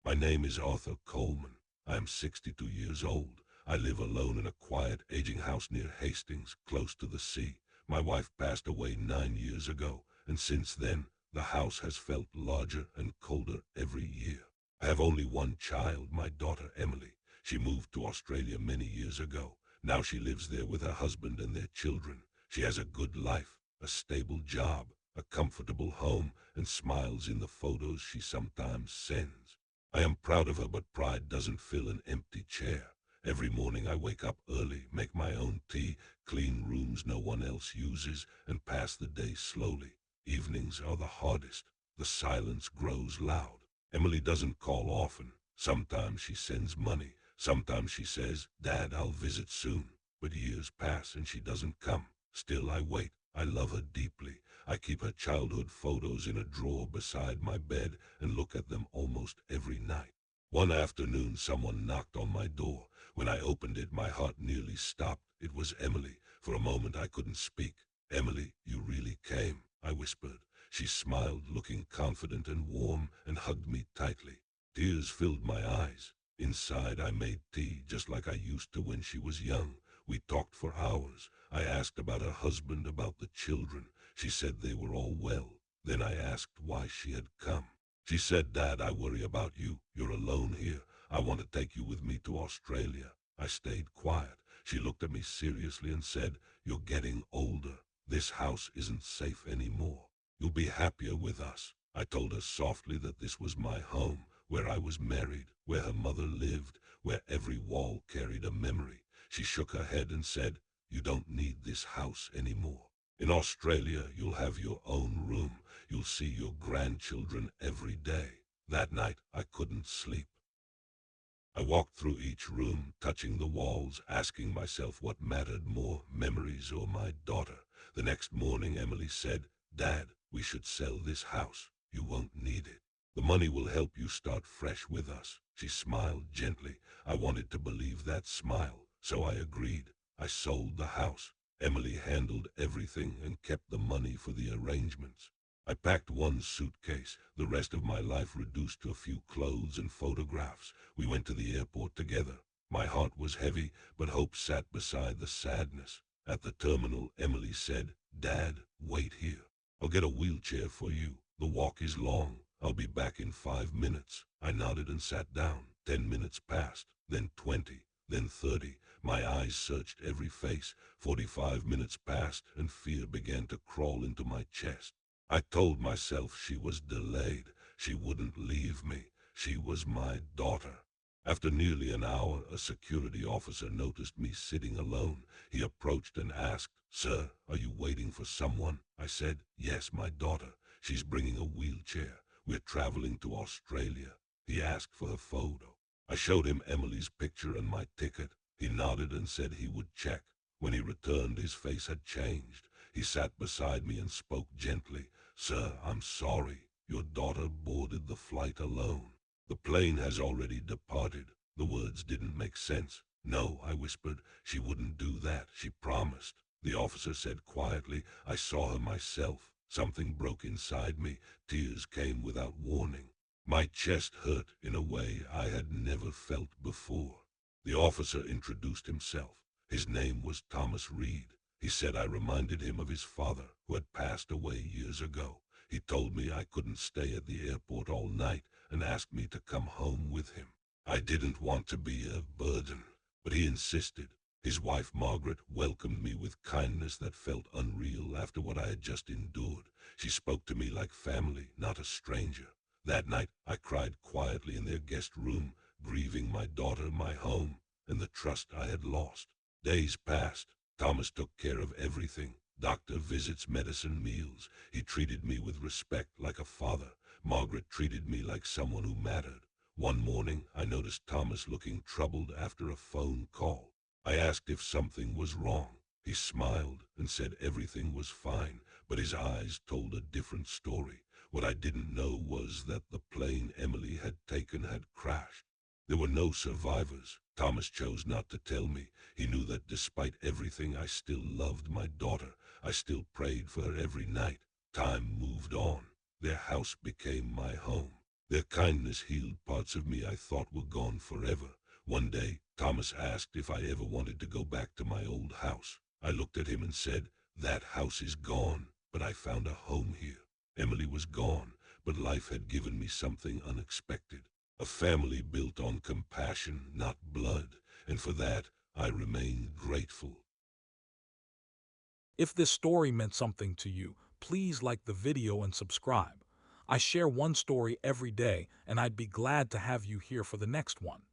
My name is Arthur Coleman. I am 62 years old. I live alone in a quiet, aging house near Hastings, close to the sea. My wife passed away 9 years ago, and since then, the house has felt larger and colder every year. I have only one child, my daughter Emily. She moved to Australia many years ago. Now she lives there with her husband and their children. She has a good life, a stable job, a comfortable home, and smiles in the photos she sometimes sends. I am proud of her, but pride doesn't fill an empty chair. Every morning I wake up early, make my own tea, clean rooms no one else uses, and pass the day slowly. Evenings are the hardest. The silence grows loud. Emily doesn't call often. Sometimes she sends money. Sometimes she says, "Dad, I'll visit soon." But years pass and she doesn't come. Still I wait. I love her deeply. I keep her childhood photos in a drawer beside my bed and look at them almost every night. One afternoon someone knocked on my door. When I opened it, my heart nearly stopped. It was Emily. For a moment I couldn't speak. "Emily, you really came," I whispered. She smiled, looking confident and warm, and hugged me tightly. Tears filled my eyes. Inside I made tea, just like I used to when she was young. We talked for hours. I asked about her husband, about the children. She said they were all well. Then I asked why she had come. She said, "Dad, I worry about you. You're alone here. I want to take you with me to Australia." I stayed quiet. She looked at me seriously and said, "You're getting older. This house isn't safe anymore. You'll be happier with us." I told her softly that this was my home, where I was married, where her mother lived, where every wall carried a memory. She shook her head and said, "You don't need this house anymore. In Australia, you'll have your own room. You'll see your grandchildren every day." That night, I couldn't sleep. I walked through each room, touching the walls, asking myself what mattered more, memories or my daughter. The next morning, Emily said, "Dad, we should sell this house. You won't need it. The money will help you start fresh with us." She smiled gently. I wanted to believe that smile, so I agreed. I sold the house. Emily handled everything and kept the money for the arrangements. I packed one suitcase, the rest of my life reduced to a few clothes and photographs. We went to the airport together. My heart was heavy, but hope sat beside the sadness. At the terminal, Emily said, "Dad, wait here. I'll get a wheelchair for you. The walk is long. I'll be back in 5 minutes." I nodded and sat down. 10 minutes passed, then 20, then 30. My eyes searched every face. 45 minutes passed, and fear began to crawl into my chest. I told myself she was delayed. She wouldn't leave me. She was my daughter. After nearly an hour, a security officer noticed me sitting alone. He approached and asked, "Sir, are you waiting for someone?" I said, "Yes, my daughter. She's bringing a wheelchair. We're traveling to Australia." He asked for her photo. I showed him Emily's picture and my ticket. He nodded and said he would check. When he returned, his face had changed. He sat beside me and spoke gently. "Sir, I'm sorry. Your daughter boarded the flight alone. The plane has already departed." The words didn't make sense. "No," I whispered. "She wouldn't do that. She promised." The officer said quietly, "I saw her myself." Something broke inside me. Tears came without warning. My chest hurt in a way I had never felt before. The officer introduced himself. His name was Thomas Reed. He said I reminded him of his father, who had passed away years ago. He told me I couldn't stay at the airport all night and asked me to come home with him. I didn't want to be a burden, but he insisted. His wife, Margaret, welcomed me with kindness that felt unreal after what I had just endured. She spoke to me like family, not a stranger. That night, I cried quietly in their guest room, grieving my daughter, my home, and the trust I had lost. Days passed. Thomas took care of everything. Doctor visits, medicine, meals. He treated me with respect like a father. Margaret treated me like someone who mattered. One morning, I noticed Thomas looking troubled after a phone call. I asked if something was wrong. He smiled and said everything was fine, but his eyes told a different story. What I didn't know was that the plane Emily had taken had crashed. There were no survivors. Thomas chose not to tell me. He knew that despite everything, I still loved my daughter. I still prayed for her every night. Time moved on. Their house became my home. Their kindness healed parts of me I thought were gone forever. One day, Thomas asked if I ever wanted to go back to my old house. I looked at him and said, "That house is gone, but I found a home here." Emily was gone, but life had given me something unexpected. A family built on compassion, not blood, and for that I remain grateful. If this story meant something to you, please like the video and subscribe. I share one story every day, and I'd be glad to have you here for the next one.